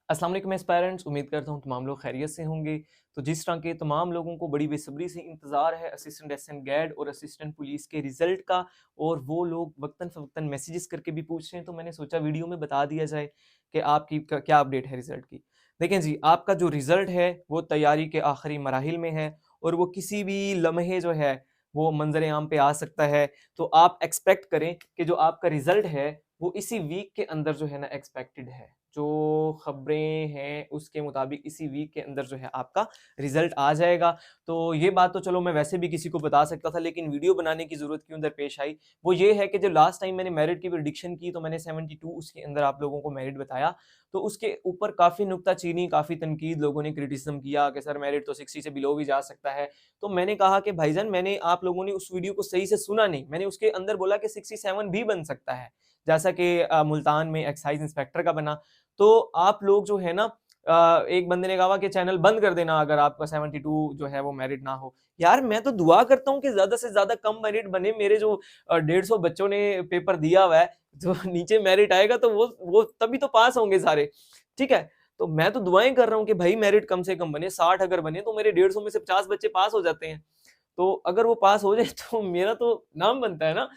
अस्सलाम वालेकुम एस्पायरेंट्स, उम्मीद करता हूँ तमाम लोग खैरियत से होंगे। तो जिस तरह के तमाम लोगों को बड़ी बेसब्री से इंतज़ार है असिस्टेंट एसएन गैड और असिस्टेंट पुलिस के रिज़ल्ट का, और वो लोग वक्तन फ़वक्तन मैसेजेस करके भी पूछ रहे हैं, तो मैंने सोचा वीडियो में बता दिया जाए कि आपकी क्या अपडेट है रिज़ल्ट की। देखें जी, आपका जो रिज़ल्ट है वो तैयारी के आखिरी मराहिल में है, और वो किसी भी लम्हे जो है वो मंजर आम पे आ सकता है। तो आप एक्सपेक्ट करें कि जो आपका रिज़ल्ट है वो इसी वीक के अंदर जो है ना एक्सपेक्टेड है। जो खबरें हैं उसके मुताबिक इसी वीक के अंदर जो है आपका रिजल्ट आ जाएगा। तो ये बात तो चलो मैं वैसे भी किसी को बता सकता था, लेकिन वीडियो बनाने की ज़रूरत क्यों दरपेश आई, वो ये है कि जब लास्ट टाइम मैंने मेरिट की प्रेडिक्शन की तो मैंने 72 उसके अंदर आप लोगों को मेरिट बताया। तो उसके ऊपर काफ़ी नुक्ताचीनी, काफ़ी तनकीद लोगों ने क्रिटिसिज्म किया कि सर मेरिट तो 60 से बिलो भी जा सकता है। तो मैंने कहा कि भाईजान, मैंने आप लोगों ने उस वीडियो को सही से सुना नहीं। मैंने उसके अंदर बोला कि 67 भी बन सकता है, जैसा कि मुल्तान में एक्साइज इंस्पेक्टर का बना। तो आप लोग जो है ना, एक बंदे ने कहा कि चैनल बंद कर देना अगर आपका 72 जो है वो मेरिट ना हो। यार मैं तो दुआ करता हूँ कि ज्यादा से ज्यादा कम मेरिट बने। मेरे जो 150 बच्चों ने पेपर दिया हुआ है, जो नीचे मेरिट आएगा तो वो तभी तो पास होंगे सारे। ठीक है, तो मैं तो दुआएं कर रहा हूँ कि भाई मेरिट कम से कम बने। 60 अगर बने तो मेरे 150 में से 50 बच्चे पास हो जाते हैं। तो अगर वो पास हो जाए तो मेरा तो नाम बनता है ना।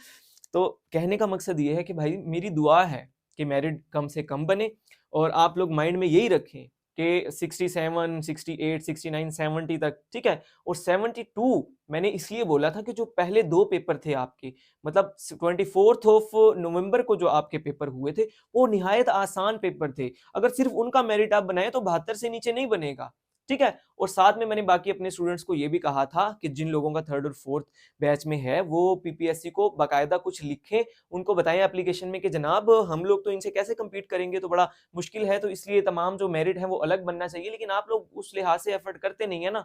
तो कहने का मकसद ये है कि भाई मेरी दुआ है कि मेरिट कम से कम बने, और आप लोग माइंड में यही रखें कि 67, 68, 69, 70 तक, ठीक है। और 72 मैंने इसलिए बोला था कि जो पहले 2 पेपर थे आपके, मतलब 24th ऑफ नवंबर को जो आपके पेपर हुए थे, वो निहायत आसान पेपर थे। अगर सिर्फ उनका मेरिट आप बनाए तो 72 से नीचे नहीं बनेगा, ठीक है। और साथ में मैंने बाकी अपने स्टूडेंट्स को ये भी कहा था कि जिन लोगों का 3rd और 4th बैच में है वो पीपीएससी को बाकायदा कुछ लिखें, उनको बताएं एप्लीकेशन में कि जनाब हम लोग तो इनसे कैसे compete करेंगे, तो बड़ा मुश्किल है, तो इसलिए तमाम जो मेरिट है वो अलग बनना चाहिए। लेकिन आप लोग उस लिहाज से एफर्ट करते नहीं है ना,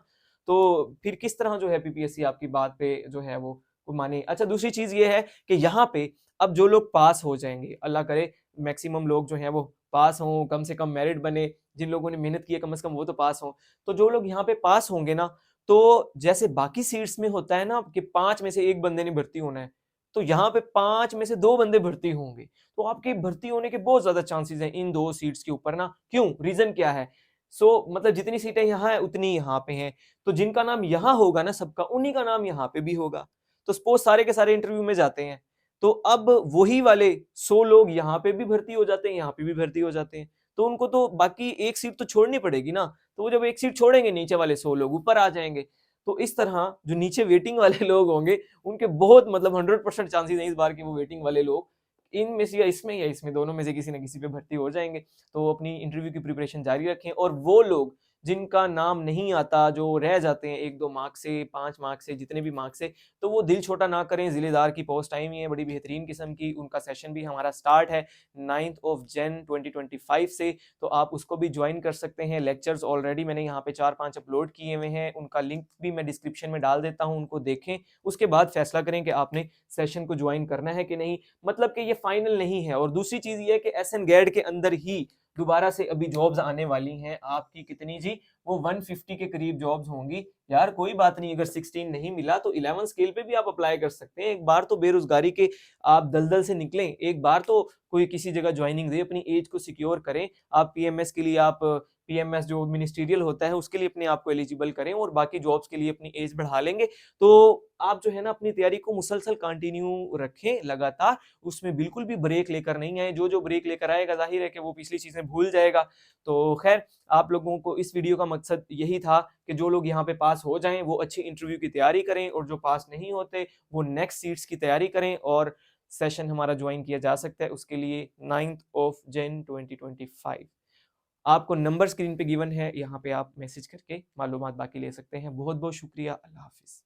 तो फिर किस तरह जो है पीपीएससी आपकी बात पे जो है वो माने। अच्छा, दूसरी चीज ये है कि यहाँ पे अब जो लोग पास हो जाएंगे, अल्लाह करे मैक्सिमम लोग जो हैं वो पास हों, कम से कम मेरिट बने, जिन लोगों ने मेहनत की है कम से कम वो तो पास हों। तो जो लोग यहाँ पे पास होंगे ना, तो जैसे बाकी सीट्स में होता है ना कि 5 में से 1 बंदे ने भर्ती होना है, तो यहाँ पे 5 में से 2 बंदे भर्ती होंगे। तो आपके भर्ती होने के बहुत ज्यादा चांसेस हैं इन 2 सीट्स के ऊपर ना। क्यों, रीजन क्या है? मतलब जितनी सीटें यहाँ है उतनी यहाँ पे हैं। तो जिनका नाम यहाँ होगा ना सबका, उन्हीं का नाम यहाँ पे भी होगा। तो सपोज सारे के सारे इंटरव्यू में जाते हैं, तो अब वही वाले 100 लोग यहाँ पे भी भर्ती हो जाते हैं, यहाँ पे भी भर्ती हो जाते हैं। तो उनको तो बाकी एक सीट तो छोड़नी पड़ेगी ना। तो वो जब एक सीट छोड़ेंगे, नीचे वाले 100 लोग ऊपर आ जाएंगे। तो इस तरह जो नीचे वेटिंग वाले लोग होंगे, उनके बहुत मतलब 100% चांसेस हैं इस बार के वो वेटिंग वाले लोग इनमें से या इसमें दोनों में से किसी न किसी पे भर्ती हो जाएंगे। तो अपनी इंटरव्यू की प्रिपरेशन जारी रखें। और वो लोग जिनका नाम नहीं आता, जो रह जाते हैं 1-2 मार्क्स से, 5 मार्क्स से, जितने भी मार्क्स से, तो वो दिल छोटा ना करें। जिलेदार की पोस्ट आई हुई है बड़ी बेहतरीन किस्म की, उनका सेशन भी हमारा स्टार्ट है 9th ऑफ जन 2025 से। तो आप उसको भी ज्वाइन कर सकते हैं। लेक्चर्स ऑलरेडी मैंने यहाँ पे 4-5 अपलोड किए हुए हैं, उनका लिंक भी मैं डिस्क्रिप्शन में डाल देता हूँ, उनको देखें। उसके बाद फैसला करें कि आपने सेशन को ज्वाइन करना है कि नहीं। मतलब कि ये फाइनल नहीं है। और दूसरी चीज ये है कि एसएन गैड के अंदर ही दोबारा से अभी जॉब्स आने वाली हैं आपकी। कितनी जी? वो 150 के करीब जॉब्स होंगी। यार कोई बात नहीं, अगर 16 नहीं मिला तो 11 स्केल पे भी आप अप्लाई कर सकते हैं। एक बार तो बेरोजगारी के आप दलदल से निकलें, एक बार तो कोई किसी जगह ज्वाइनिंग दे, अपनी एज को सिक्योर करें। आप पीएमएस के लिए, आप पीएमएस जो मिनिस्ट्रियल होता है उसके लिए अपने आप को एलिजिबल करें, और बाकी जॉब्स के लिए अपनी एज बढ़ा लेंगे। तो आप जो है ना अपनी तैयारी को मुसलसल कंटिन्यू रखें लगातार, उसमें बिल्कुल भी ब्रेक लेकर नहीं आए। जो जो ब्रेक लेकर आएगा जाहिर है कि वो पिछली चीजें भूल जाएगा। तो खैर, आप लोगों को इस वीडियो का मकसद यही था कि जो लोग यहाँ पे पास हो जाएं वो अच्छी इंटरव्यू की तैयारी करें, और जो पास नहीं होते वो नेक्स्ट सीट्स की तैयारी करें। और सेशन हमारा ज्वाइन किया जा सकता है उसके लिए 9th ऑफ जन 2025। आपको नंबर स्क्रीन पे गिवन है, यहाँ पे आप मैसेज करके मालूमात बाकी ले सकते हैं। बहुत बहुत शुक्रिया। अल्लाह हाफिज।